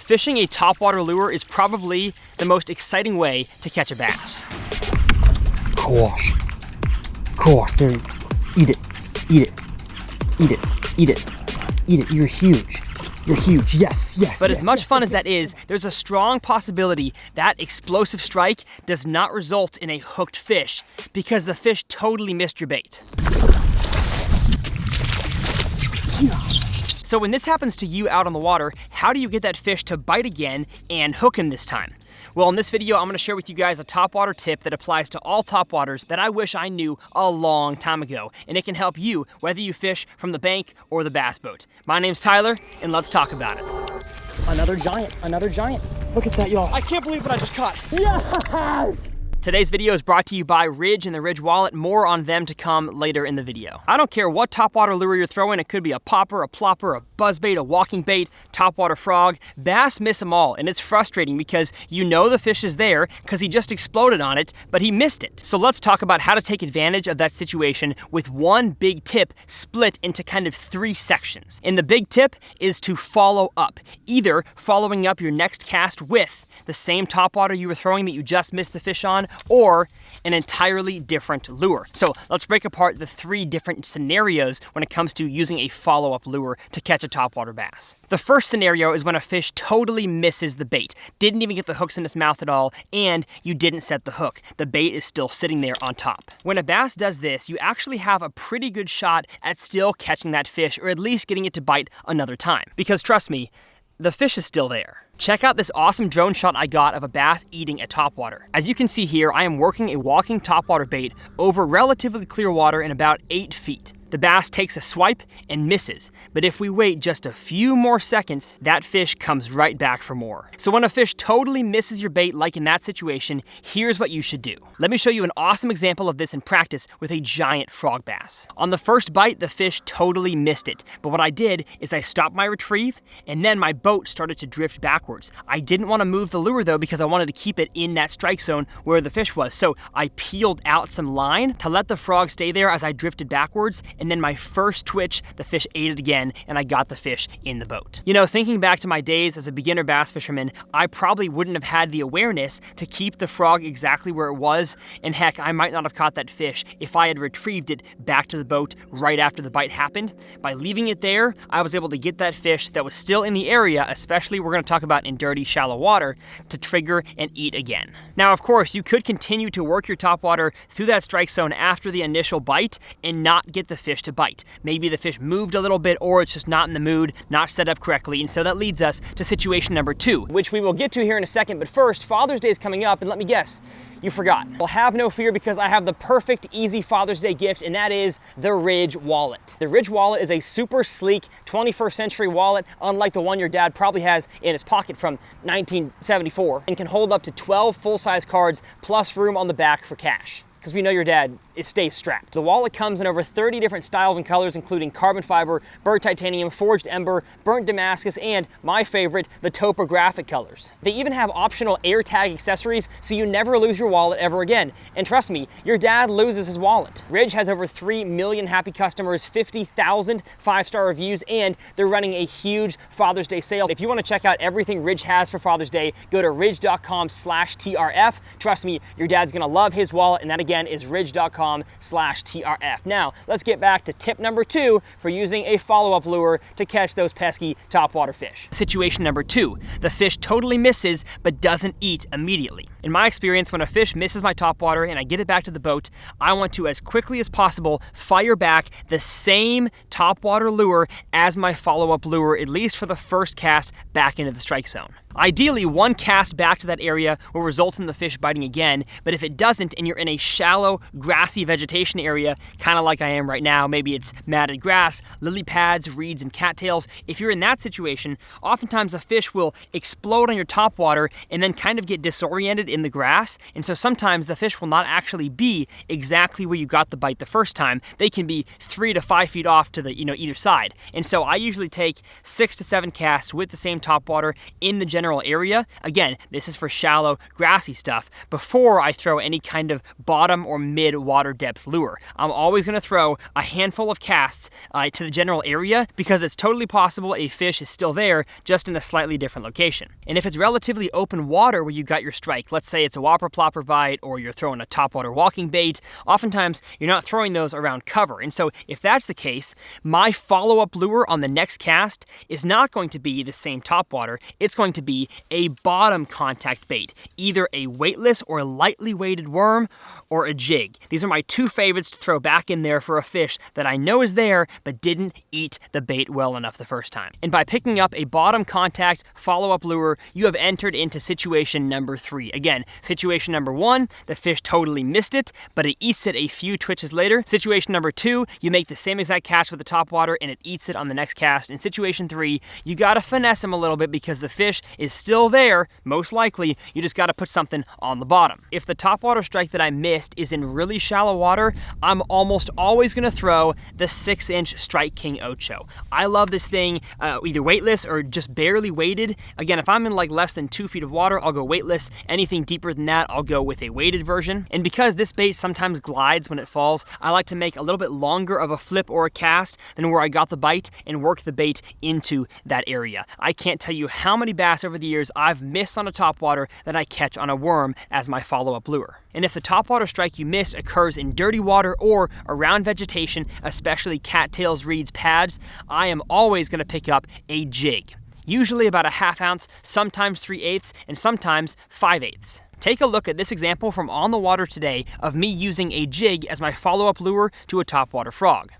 Fishing a topwater lure is probably the most exciting way to catch a bass. Gosh, dude, eat it, eat it, eat it, eat it, eat it. You're huge. You're huge. Yes. But as much fun as that is, there's a strong possibility that explosive strike does not result in a hooked fish because the fish totally missed your bait. So when this happens to you out on the water, how do you get that fish to bite again and hook him this time? Well, in this video, I'm gonna share with you guys a topwater tip that applies to all topwaters that I wish I knew a long time ago. And it can help you whether you fish from the bank or the bass boat. My name's Tyler, and let's talk about it. Another giant. Look at that, y'all. I can't believe what I just caught. Yes! Today's video is brought to you by Ridge and the Ridge Wallet. More on them to come later in the video. I don't care what topwater lure you're throwing. It could be a popper, a plopper, a buzzbait, a walking bait, topwater frog. Bass miss them all, and it's frustrating because you know the fish is there because he just exploded on it, but he missed it. So let's talk about how to take advantage of that situation with one big tip split into kind of 3 sections. And the big tip is to follow up. Either following up your next cast with the same topwater you were throwing that you just missed the fish on, or an entirely different lure. So let's break apart the 3 different scenarios when it comes to using a follow-up lure to catch a topwater bass. The first scenario is when a fish totally misses the bait, didn't even get the hooks in its mouth at all, and you didn't set the hook. The bait is still sitting there on top. When a bass does this, you actually have a pretty good shot at still catching that fish, or at least getting it to bite another time. Because trust me, the fish is still there. Check out this awesome drone shot I got of a bass eating a topwater. As you can see here, I am working a walking topwater bait over relatively clear water in about 8 feet. The bass takes a swipe and misses, but if we wait just a few more seconds, that fish comes right back for more. So when a fish totally misses your bait, like in that situation, here's what you should do. Let me show you an awesome example of this in practice with a giant frog bass. On the first bite, the fish totally missed it, but what I did is I stopped my retrieve, and then my boat started to drift backwards. I didn't want to move the lure though because I wanted to keep it in that strike zone where the fish was, so I peeled out some line to let the frog stay there as I drifted backwards, and then my first twitch, the fish ate it again, and I got the fish in the boat. You know, thinking back to my days as a beginner bass fisherman, I probably wouldn't have had the awareness to keep the frog exactly where it was, and heck, I might not have caught that fish if I had retrieved it back to the boat right after the bite happened. By leaving it there, I was able to get that fish that was still in the area, especially we're going to talk about in dirty, shallow water, to trigger and eat again. Now, of course, you could continue to work your topwater through that strike zone after the initial bite and not get the fish to bite. Maybe the fish moved a little bit, or it's just not in the mood, not set up correctly, and so that leads us to situation number 2, which we will get to here in a second. But first, Father's Day is coming up, and let me guess, you forgot. Well, have no fear because I have the perfect, easy Father's Day gift, and that is the Ridge Wallet. The Ridge Wallet is a super sleek 21st century wallet, unlike the one your dad probably has in his pocket from 1974, and can hold up to 12 full-size cards plus room on the back for cash. Because we know your dad stays strapped. The wallet comes in over 30 different styles and colors, including carbon fiber, burnt titanium, forged ember, burnt Damascus, and my favorite, the topographic colors. They even have optional AirTag accessories, so you never lose your wallet ever again. And trust me, your dad loses his wallet. Ridge has over 3 million happy customers, 50,000 5-star reviews, and they're running a huge Father's Day sale. If you want to check out everything Ridge has for Father's Day, go to ridge.com/TRF. Trust me, your dad's gonna love his wallet, and that again is ridge.com/TRF. Now, let's get back to tip number 2 for using a follow-up lure to catch those pesky topwater fish. Situation number 2, the fish totally misses but doesn't eat immediately. In my experience, when a fish misses my topwater and I get it back to the boat, I want to, as quickly as possible, fire back the same topwater lure as my follow-up lure, at least for the first cast back into the strike zone. Ideally, one cast back to that area will result in the fish biting again, but if it doesn't and you're in a shallow, grassy vegetation area, kind of like I am right now, maybe it's matted grass, lily pads, reeds, and cattails, if you're in that situation, oftentimes a fish will explode on your topwater and then kind of get disoriented in the grass, and so sometimes the fish will not actually be exactly where you got the bite the first time. They can be 3 to 5 feet off to the either side, and so I usually take 6 to 7 casts with the same topwater in the general area. Again, this is for shallow, grassy stuff before I throw any kind of bottom or mid water water depth lure. I'm always going to throw a handful of casts to the general area because it's totally possible a fish is still there, just in a slightly different location. And if it's relatively open water where you got your strike, let's say it's a whopper plopper bite or you're throwing a topwater walking bait, oftentimes you're not throwing those around cover. And so if that's the case, my follow-up lure on the next cast is not going to be the same topwater. It's going to be a bottom contact bait, either a weightless or lightly weighted worm or a jig. These are my two favorites to throw back in there for a fish that I know is there but didn't eat the bait well enough the first time. And by picking up a bottom contact follow-up lure, you have entered into situation number 3. Again, situation number 1, the fish totally missed it, but it eats it a few twitches later. Situation number 2, you make the same exact catch with the topwater and it eats it on the next cast. In situation 3, you gotta finesse him a little bit because the fish is still there, most likely. You just gotta put something on the bottom. If the topwater strike that I missed is in really shallow water, I'm almost always gonna throw the 6-inch Strike King Ocho. I love this thing, either weightless or just barely weighted. Again, if I'm in like less than 2 feet of water, I'll go weightless. Anything deeper than that, I'll go with a weighted version. And because this bait sometimes glides when it falls, I like to make a little bit longer of a flip or a cast than where I got the bite and work the bait into that area. I can't tell you how many bass over the years I've missed on a topwater that I catch on a worm as my follow-up lure. And if the topwater strike you miss occurs in dirty water or around vegetation, especially cattails, reeds, pads, I am always going to pick up a jig. Usually about a 1/2 ounce, sometimes 3/8, and sometimes 5/8. Take a look at this example from On the Water today of me using a jig as my follow-up lure to a topwater frog.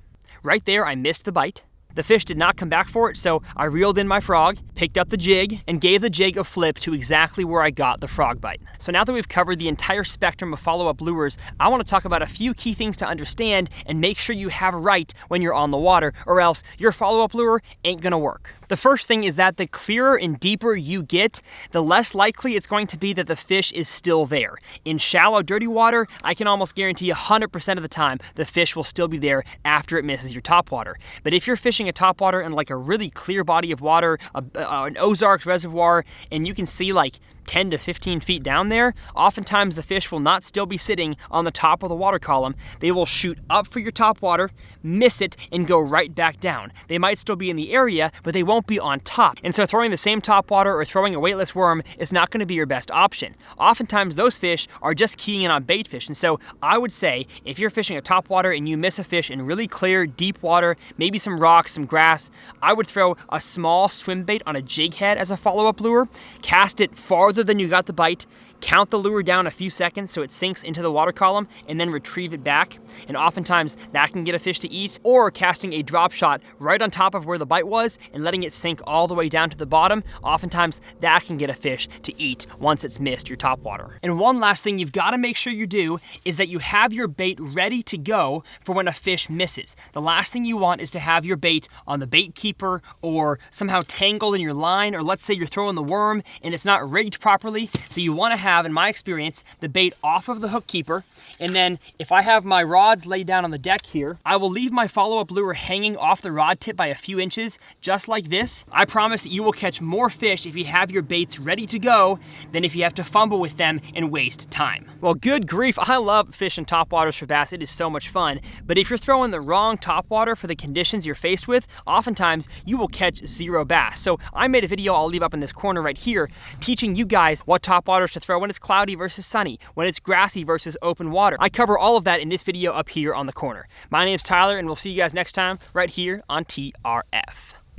Right there, I missed the bite. The fish did not come back for it, so I reeled in my frog, picked up the jig, and gave the jig a flip to exactly where I got the frog bite. So now that we've covered the entire spectrum of follow-up lures, I want to talk about a few key things to understand and make sure you have right when you're on the water, or else your follow-up lure ain't gonna work. The first thing is that the clearer and deeper you get, the less likely it's going to be that the fish is still there. In shallow, dirty water, I can almost guarantee 100% of the time the fish will still be there after it misses your topwater. But if you're fishing a topwater in like a really clear body of water, an Ozarks reservoir, and you can see like 10 to 15 feet down there, oftentimes the fish will not still be sitting on the top of the water column. They will shoot up for your topwater, miss it, and go right back down. They might still be in the area, but they won't be on top. And so throwing the same topwater or throwing a weightless worm is not going to be your best option. Oftentimes those fish are just keying in on bait fish. And so I would say if you're fishing a topwater and you miss a fish in really clear, deep water, maybe some rocks, some grass, I would throw a small swim bait on a jig head as a follow-up lure, cast it farther than you got the bite, count the lure down a few seconds so it sinks into the water column, and then retrieve it back. And oftentimes that can get a fish to eat, or casting a drop shot right on top of where the bite was and letting it sink all the way down to the bottom. Oftentimes that can get a fish to eat once it's missed your topwater. And one last thing you've got to make sure you do is that you have your bait ready to go for when a fish misses. The last thing you want is to have your bait on the bait keeper or somehow tangled in your line, or let's say you're throwing the worm and it's not rigged properly. So you want to have, in my experience, the bait off of the hook keeper. And then if I have my rods laid down on the deck here, I will leave my follow-up lure hanging off the rod tip by a few inches, just like this. I promise that you will catch more fish if you have your baits ready to go than if you have to fumble with them and waste time. Well, good grief, I love fishing topwaters for bass. It is so much fun. But if you're throwing the wrong topwater for the conditions you're faced with, oftentimes you will catch 0 bass. So I made a video I'll leave up in this corner right here teaching you guys what topwaters to throw when it's cloudy versus sunny, when it's grassy versus open water. I cover all of that in this video up here on the corner. My name's Tyler, and we'll see you guys next time right here on TRF.